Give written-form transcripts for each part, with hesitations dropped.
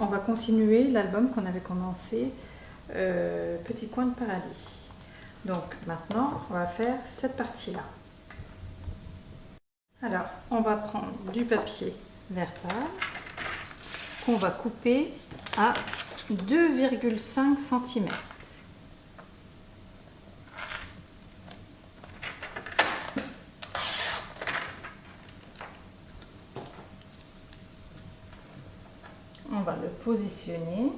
on va continuer l'album qu'on avait commencé, Petit coin de paradis. Donc maintenant, on va faire cette partie-là. Alors, on va prendre du papier vert pâle qu'on va couper à 2,5 cm. On va le positionner.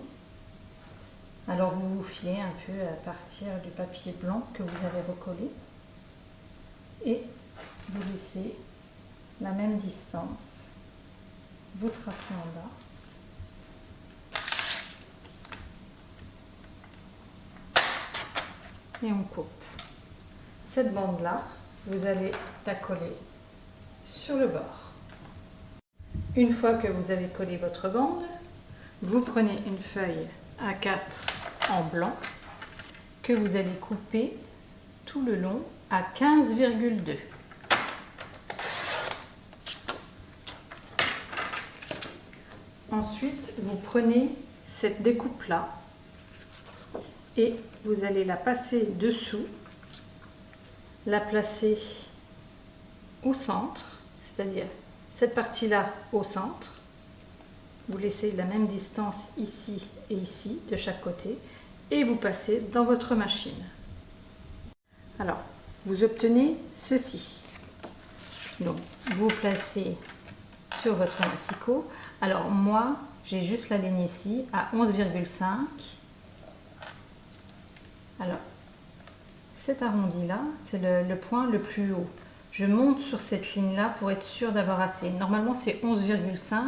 Alors vous vous fiez un peu à partir du papier blanc que vous avez recollé et vous laissez la même distance. Vous tracez en bas. Et on coupe. Cette bande-là, vous allez la coller sur le bord. Une fois que vous avez collé votre bande, vous prenez une feuille A4 en blanc que vous allez couper tout le long à 15,2. Ensuite, vous prenez cette découpe-là et vous allez la passer dessous, la placer au centre, c'est-à-dire cette partie-là au centre. Vous laissez la même distance ici et ici de chaque côté et vous passez dans votre machine. Alors, vous obtenez ceci. Donc, vous placez sur votre massicot. Alors moi, j'ai juste la ligne ici à 11,5. Alors, cet arrondi-là, c'est le point le plus haut. Je monte sur cette ligne-là pour être sûr d'avoir assez. Normalement, c'est 11,5.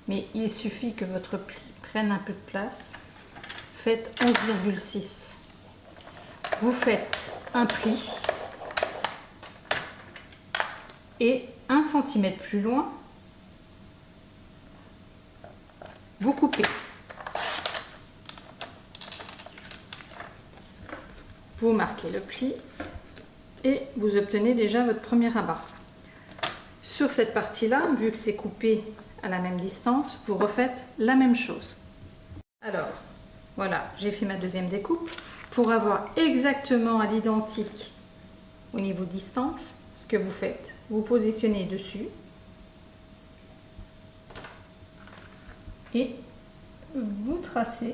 Mais il suffit que votre pli prenne un peu de place. Faites 11,6. Vous faites un pli et 1 cm plus loin, vous coupez. Vous marquez le pli et vous obtenez déjà votre premier rabat. Sur cette partie-là, vu que c'est coupé à la même distance, vous refaites la même chose. Alors, voilà, j'ai fait ma deuxième découpe. Pour avoir exactement à l'identique au niveau distance, ce que vous faites, vous positionnez dessus et vous tracez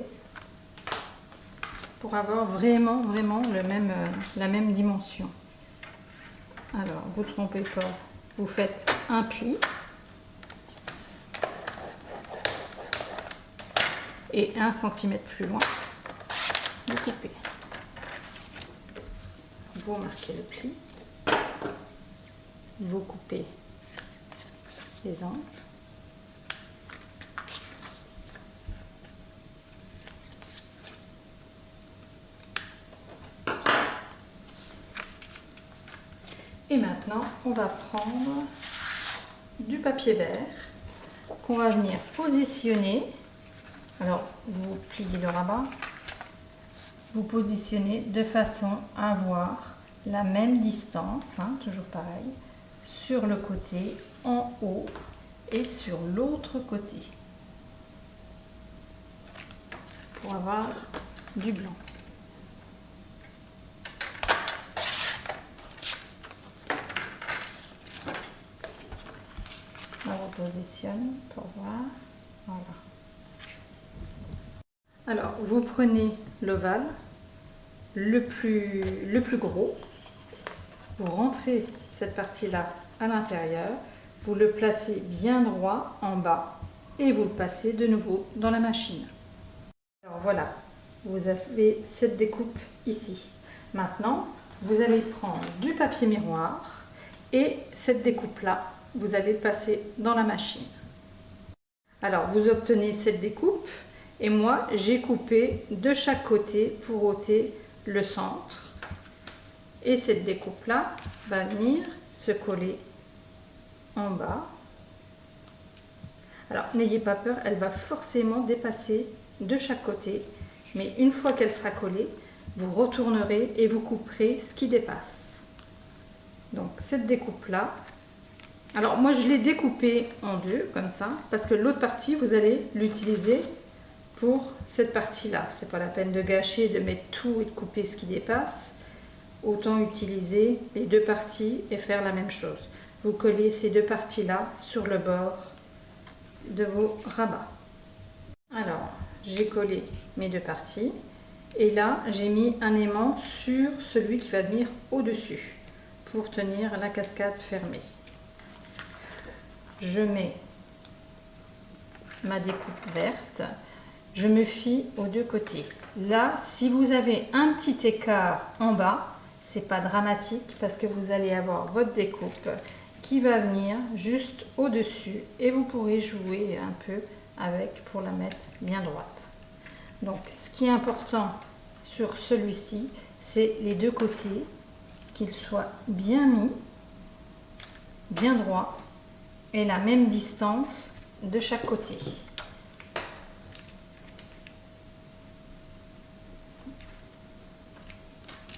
pour avoir vraiment la même dimension. Alors, vous ne trompez pas, vous faites un pli et 1 cm plus loin, vous coupez. Vous marquez le pli, vous coupez les angles. Et maintenant, on va prendre du papier vert qu'on va venir positionner. Alors, vous pliez le rabat, vous positionnez de façon à avoir la même distance, toujours pareil, sur le côté, en haut et sur l'autre côté, pour avoir du blanc. On repositionne pour voir, voilà. Alors, vous prenez l'ovale, le plus gros, vous rentrez cette partie-là à l'intérieur, vous le placez bien droit en bas et vous le passez de nouveau dans la machine. Alors voilà, vous avez cette découpe ici. Maintenant, vous allez prendre du papier miroir et cette découpe-là, vous allez le passer dans la machine. Alors, vous obtenez cette découpe. Et moi, j'ai coupé de chaque côté pour ôter le centre. Et cette découpe-là va venir se coller en bas. Alors, n'ayez pas peur, elle va forcément dépasser de chaque côté. Mais une fois qu'elle sera collée, vous retournerez et vous couperez ce qui dépasse. Donc, cette découpe-là, Alors moi je l'ai découpé en deux comme ça parce que l'autre partie vous allez l'utiliser pour cette partie-là. C'est pas la peine de gâcher, de mettre tout et de couper ce qui dépasse. Autant utiliser les deux parties et faire la même chose. Vous collez ces deux parties-là sur le bord de vos rabats. Alors, j'ai collé mes deux parties et là, j'ai mis un aimant sur celui qui va venir au-dessus pour tenir la cascade fermée. Je mets ma découpe verte. Je me fie aux deux côtés. Là, si vous avez un petit écart en bas, c'est pas dramatique parce que vous allez avoir votre découpe qui va venir juste au-dessus et vous pourrez jouer un peu avec pour la mettre bien droite. Donc, ce qui est important sur celui-ci, c'est les deux côtés, qu'ils soient bien mis, bien droits et la même distance de chaque côté.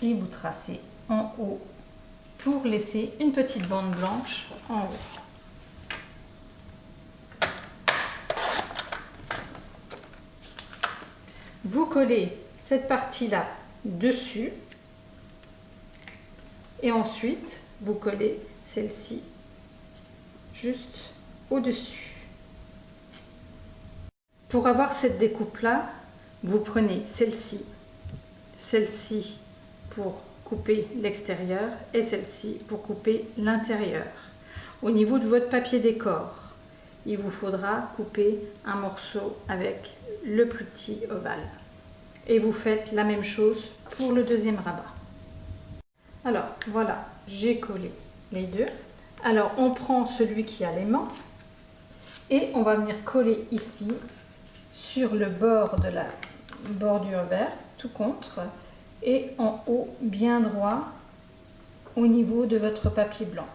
Et vous tracez en haut pour laisser une petite bande blanche en haut. Vous collez cette partie-là dessus et ensuite vous collez celle-ci juste au-dessus. Pour avoir cette découpe-là, vous prenez celle-ci, celle-ci pour couper l'extérieur et celle-ci pour couper l'intérieur. Au niveau de votre papier décor, il vous faudra couper un morceau avec le plus petit ovale. Et vous faites la même chose pour le deuxième rabat. Alors voilà, j'ai collé les deux. Alors on prend celui qui a l'aimant et on va venir coller ici sur le bord de la bordure verte, tout contre, et en haut bien droit au niveau de votre papier blanc.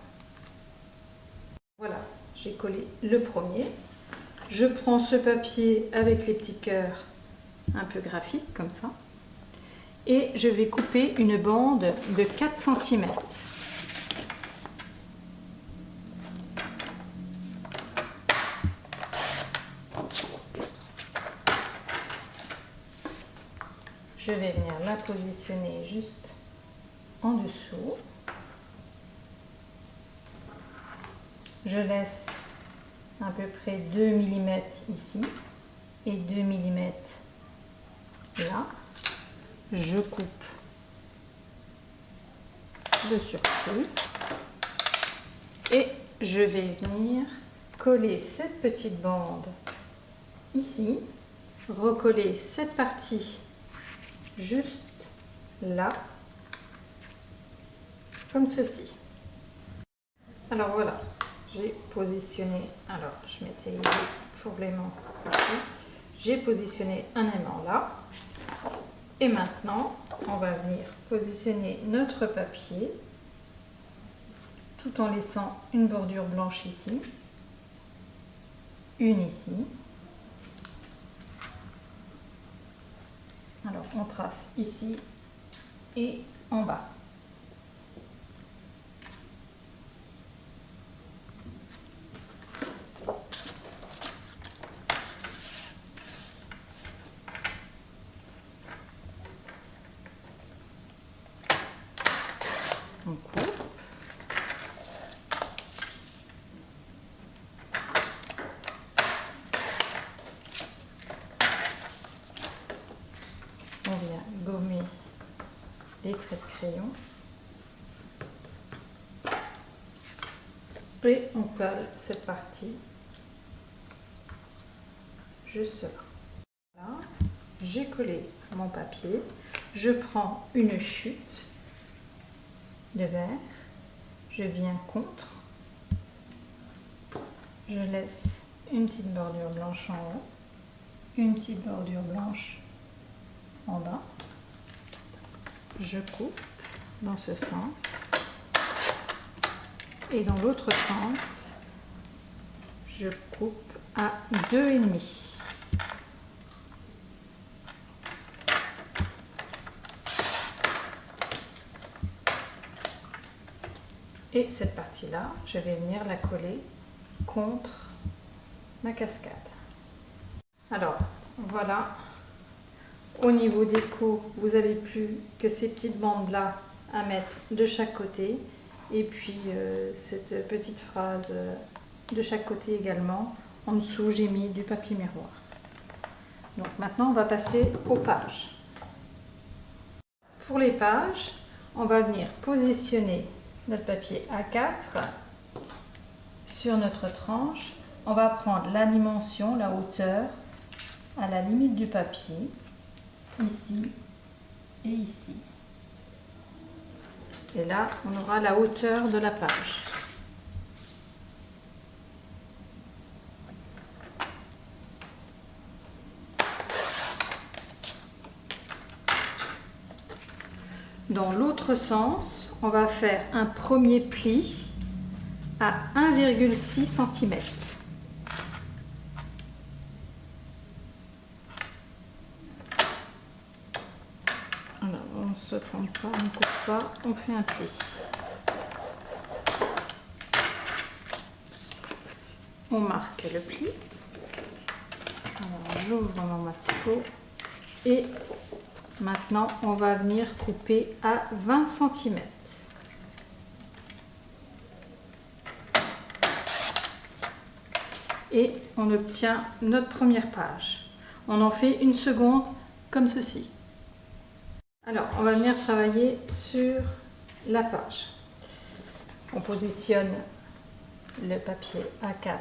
Voilà, j'ai collé le premier. Je prends ce papier avec les petits cœurs un peu graphiques comme ça et je vais couper une bande de 4 cm. Je vais venir la positionner juste en dessous. Je laisse à peu près 2 mm ici et 2 mm là. Je coupe le surplus et je vais venir coller cette petite bande ici, recoller cette partie juste là, comme ceci. Alors voilà, j'ai positionné, alors je m'étais mis pour l'aimant ici, j'ai positionné un aimant là, et maintenant on va venir positionner notre papier tout en laissant une bordure blanche ici, une ici. Alors on trace ici et en bas. On coupe. On vient gommer les traits de crayon et on colle cette partie juste là. Voilà. J'ai collé mon papier, je prends une chute de verre, je viens contre, je laisse une petite bordure blanche en haut, une petite bordure blanche en bas, je coupe dans ce sens et dans l'autre sens je coupe à 2,5. Et cette partie-là, je vais venir la coller contre ma cascade. Alors, voilà. Au niveau des côts, vous n'avez plus que ces petites bandes-là à mettre de chaque côté. Et puis, cette petite phrase de chaque côté également. En dessous, j'ai mis du papier miroir. Donc maintenant, on va passer aux pages. Pour les pages, on va venir positionner notre papier A4 sur notre tranche. On va prendre la dimension, la hauteur, à la limite du papier, ici et ici. Et là, on aura la hauteur de la page. Dans l'autre sens, on va faire un premier pli à 1,6 cm. Alors, on ne se trompe pas, on ne coupe pas, on fait un pli. On marque le pli. Alors, j'ouvre mon massicot et maintenant on va venir couper à 20 cm. Et on obtient notre première page. On en fait une seconde comme ceci. Alors, on va venir travailler sur la page. On positionne le papier A4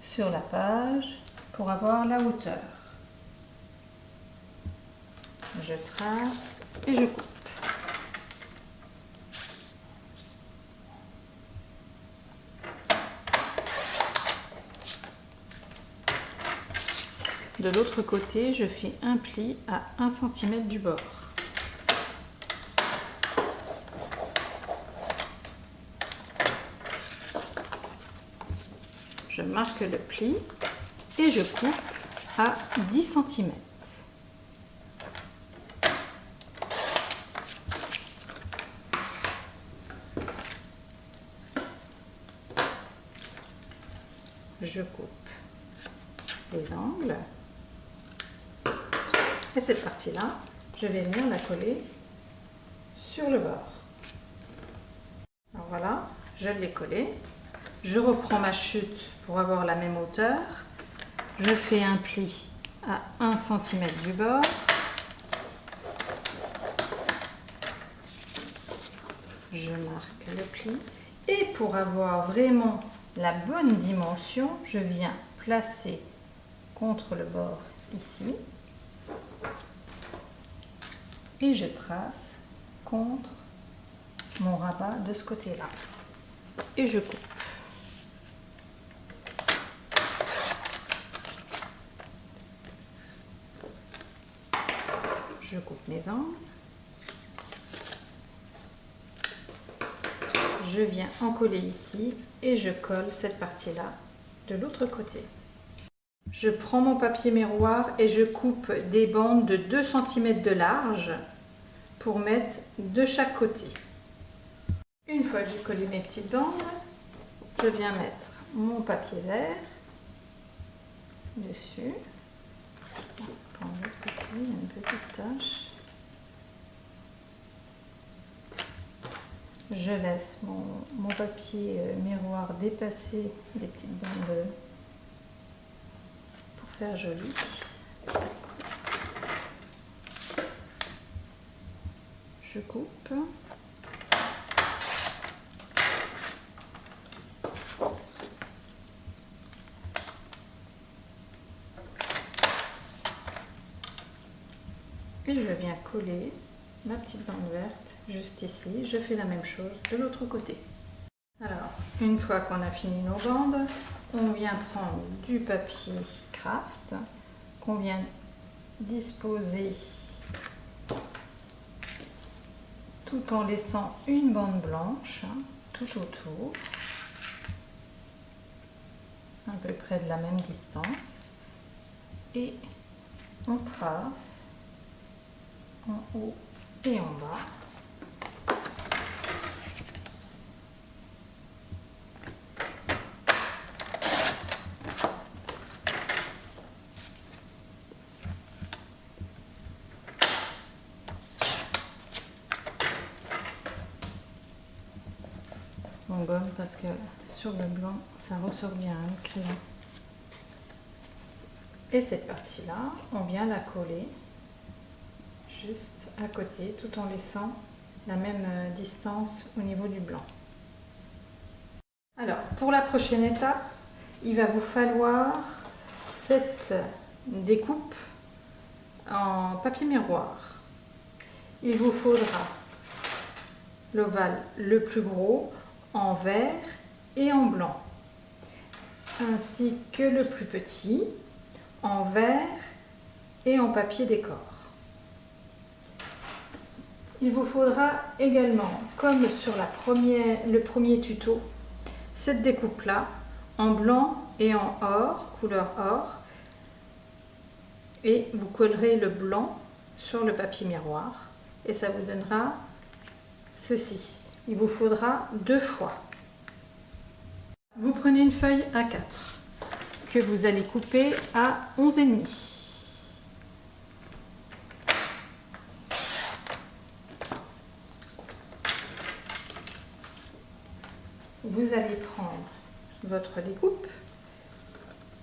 sur la page pour avoir la hauteur. Je trace et je coupe. De l'autre côté, je fais un pli à 1 cm du bord. Je marque le pli et je coupe à 10 cm. Je coupe les angles. Et cette partie-là, je vais venir la coller sur le bord. Alors voilà, je l'ai collée. Je reprends ma chute pour avoir la même hauteur. Je fais un pli à 1 cm du bord. Je marque le pli. Et pour avoir vraiment la bonne dimension, je viens placer contre le bord ici. Et je trace contre mon rabat de ce côté-là. Et je coupe. Je coupe mes angles. Je viens en coller ici et je colle cette partie-là de l'autre côté. Je prends mon papier miroir et je coupe des bandes de 2 cm de large pour mettre de chaque côté. Une fois que j'ai collé mes petites bandes, je viens mettre mon papier vert dessus. Par l'autre côté, il y a une petite tache. Je laisse mon papier miroir dépasser les petites bandes pour faire joli. Je coupe. Et je viens coller ma petite bande verte juste ici. Je fais la même chose de l'autre côté. Alors, une fois qu'on a fini nos bandes, on vient prendre du papier craft qu'on vient disposer tout en laissant une bande blanche tout autour, à peu près de la même distance, et on trace en haut et en bas. on gomme parce que sur le blanc, ça ressort bien le crayon. Et cette partie-là, on vient la coller juste à côté, tout en laissant la même distance au niveau du blanc. Alors, pour la prochaine étape, il va vous falloir cette découpe en papier miroir. Il vous faudra l'ovale le plus gros en vert et en blanc, ainsi que le plus petit en vert et en papier décor. Il vous faudra également, comme sur le premier tuto, cette découpe-là en blanc et en or, couleur or, et vous collerez le blanc sur le papier miroir et ça vous donnera ceci. Il vous faudra 2 fois. Vous prenez une feuille A4 que vous allez couper à 11,5. Vous allez prendre votre découpe,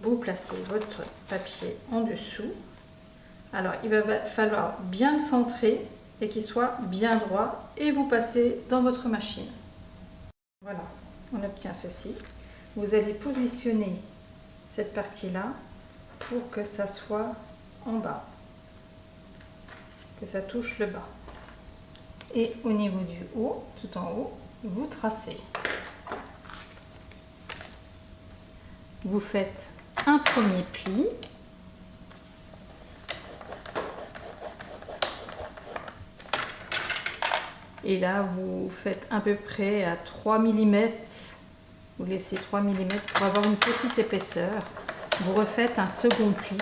vous placez votre papier en dessous. Alors il va falloir bien le centrer et qu'il soit bien droit et vous passez dans votre machine. Voilà, on obtient ceci. Vous allez positionner cette partie-là pour que ça soit en bas, que ça touche le bas. Et au niveau du haut, tout en haut, vous tracez. Vous faites un premier pli. Et là, vous faites à peu près à 3 mm. Vous laissez 3 mm pour avoir une petite épaisseur. Vous refaites un second pli.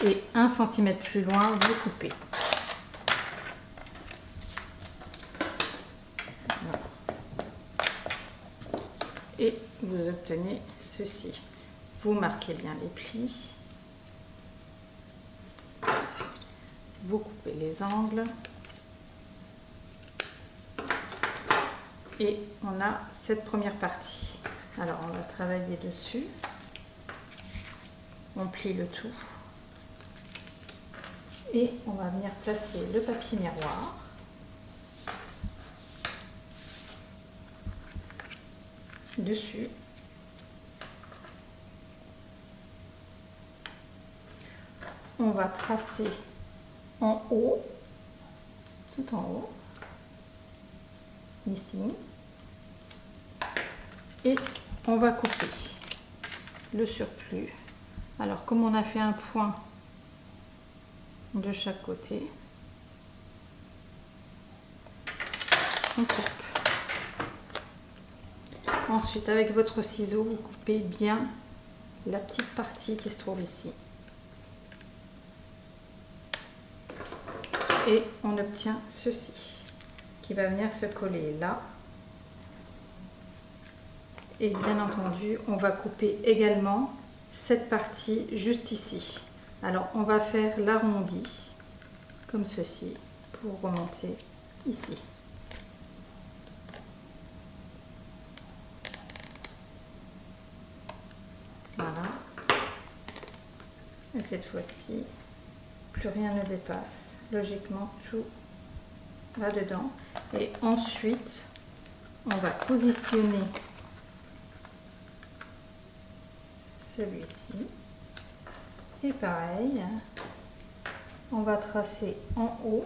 Et 1 cm plus loin, vous coupez. Voilà. Et vous obtenez ceci. Vous marquez bien les plis. Vous coupez les angles. Et on a cette première partie. Alors on va travailler dessus. On plie le tout. Et on va venir placer le papier miroir. Dessus. On va tracer en haut, tout en haut, ici, et on va couper le surplus. Alors comme on a fait un point de chaque côté, on coupe. Ensuite, avec votre ciseau, vous coupez bien la petite partie qui se trouve ici. Et on obtient ceci, qui va venir se coller là. Et bien entendu, on va couper également cette partie juste ici. Alors, on va faire l'arrondi, comme ceci, pour remonter ici. Voilà. Et cette fois-ci, plus rien ne dépasse. Logiquement, tout va dedans. Et ensuite, on va positionner celui-ci. Et pareil, on va tracer en haut.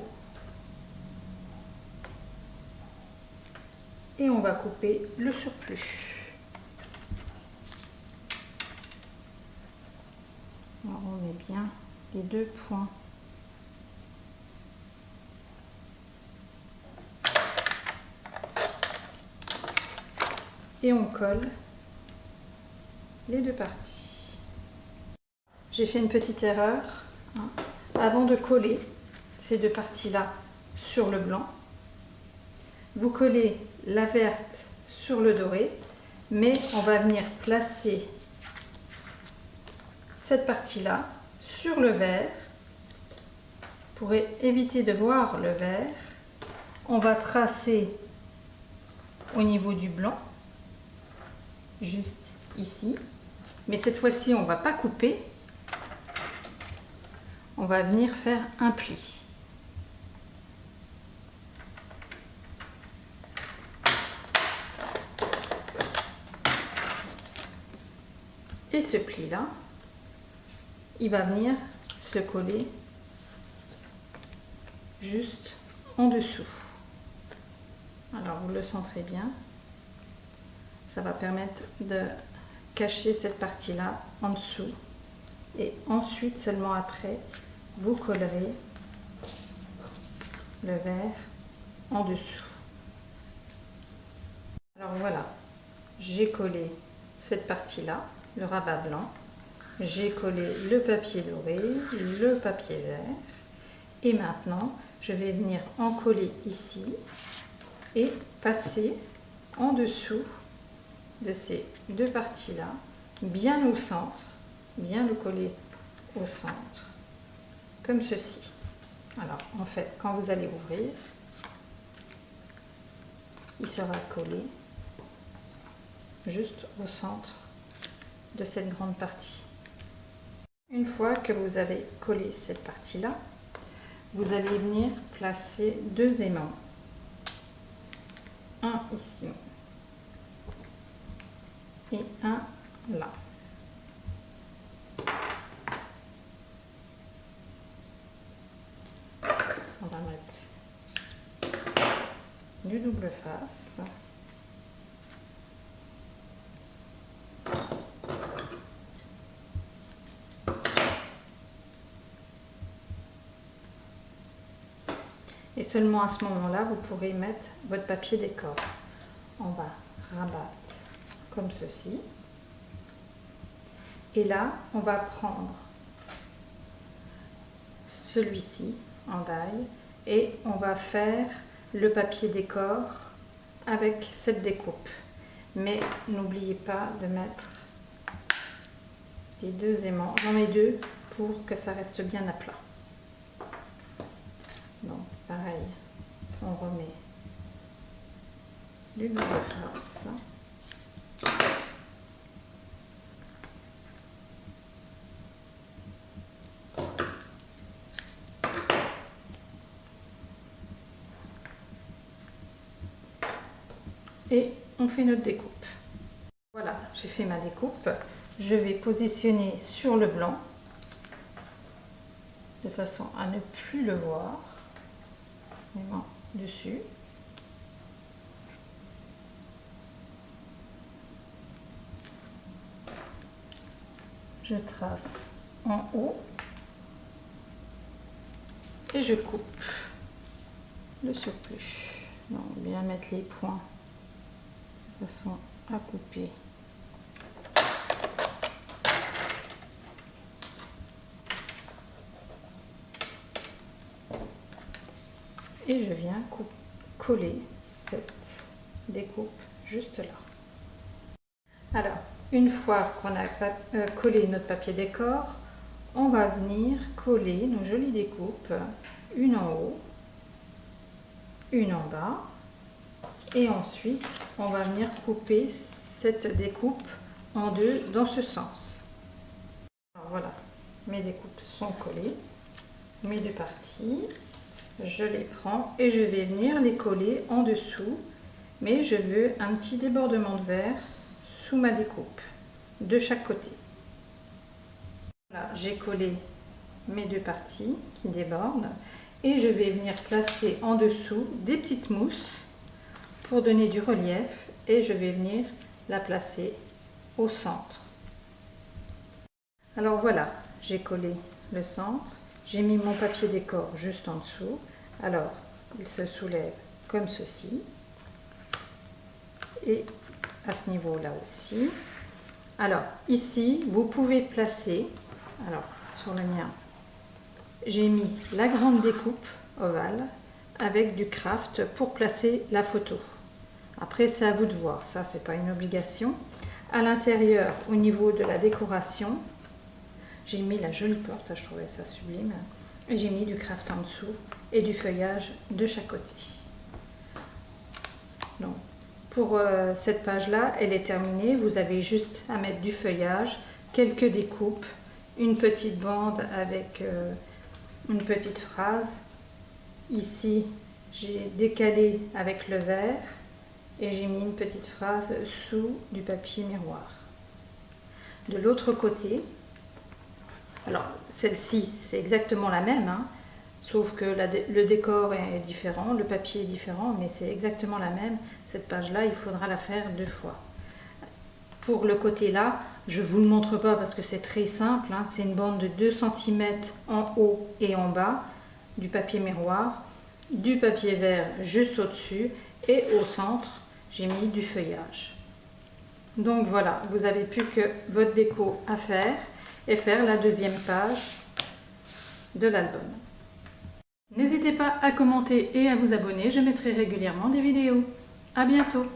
Et on va couper le surplus. Alors, on met bien les 2 points. Et on colle les 2 parties. J'ai fait une petite erreur. Avant de coller ces 2 parties-là sur le blanc, vous collez la verte sur le doré, mais on va venir placer cette partie-là sur le vert. Pour éviter de voir le vert, on va tracer au niveau du blanc, juste ici. Mais cette fois-ci, on ne va pas couper, on va venir faire un pli. Et ce pli-là, il va venir se coller juste en dessous. Alors vous le sentirez bien, ça va permettre de cacher cette partie-là en dessous. Et ensuite, seulement après, vous collerez le verre en dessous. Alors voilà, j'ai collé cette partie-là, le rabat blanc. J'ai collé le papier doré, le papier vert. Et maintenant, je vais venir en coller ici et passer en dessous de ces deux parties-là, bien au centre, bien le coller au centre, comme ceci. Alors, en fait, quand vous allez ouvrir, il sera collé juste au centre de cette grande partie. Une fois que vous avez collé cette partie-là, vous allez venir placer deux aimants. Un ici et un là. On va mettre du double face. Et seulement à ce moment-là, vous pourrez mettre votre papier décor. On va rabattre comme ceci. Et là, on va prendre celui-ci en die et on va faire le papier décor avec cette découpe. Mais n'oubliez pas de mettre les deux aimants. J'en mets deux pour que ça reste bien à plat. Donc pareil, on remet du double face. Et on fait notre découpe. Voilà, j'ai fait ma découpe. Je vais positionner sur le blanc de façon à ne plus le voir. Vraiment dessus. Je trace en haut et je coupe le surplus. Donc bien mettre les points de façon à couper. Et je viens coller cette découpe juste là. Alors, une fois qu'on a collé notre papier décor, on va venir coller nos jolies découpes, une en haut, une en bas, et ensuite on va venir couper cette découpe en deux dans ce sens. Alors voilà, mes découpes sont collées, mes deux parties. Je les prends et je vais venir les coller en dessous, mais je veux un petit débordement de verre sous ma découpe, de chaque côté. Voilà, j'ai collé mes deux parties qui débordent et je vais venir placer en dessous des petites mousses pour donner du relief et je vais venir la placer au centre. Alors voilà, j'ai collé le centre. J'ai mis mon papier décor juste en dessous. Alors, il se soulève comme ceci. Et à ce niveau-là aussi. Alors, ici, vous pouvez placer, alors sur le mien, j'ai mis la grande découpe ovale avec du craft pour placer la photo. Après, c'est à vous de voir, ça, c'est pas une obligation. À l'intérieur, au niveau de la décoration, j'ai mis la jolie porte, je trouvais ça sublime. Et j'ai mis du craft en dessous et du feuillage de chaque côté. Donc, Pour cette page-là, elle est terminée. Vous avez juste à mettre du feuillage, quelques découpes, une petite bande avec une petite phrase. Ici, j'ai décalé avec le vert et j'ai mis une petite phrase sous du papier miroir. De l'autre côté, alors celle-ci, c'est exactement la même, hein, sauf que le décor est différent, le papier est différent, mais c'est exactement la même. Cette page-là, il faudra la faire 2 fois. Pour le côté là, je ne vous le montre pas parce que c'est très simple, hein, c'est une bande de 2 cm en haut et en bas, du papier miroir, du papier vert juste au-dessus et au centre, j'ai mis du feuillage. Donc voilà, vous avez plus que votre déco à faire et faire la deuxième page de l'album. N'hésitez pas à commenter et à vous abonner, je mettrai régulièrement des vidéos. À bientôt!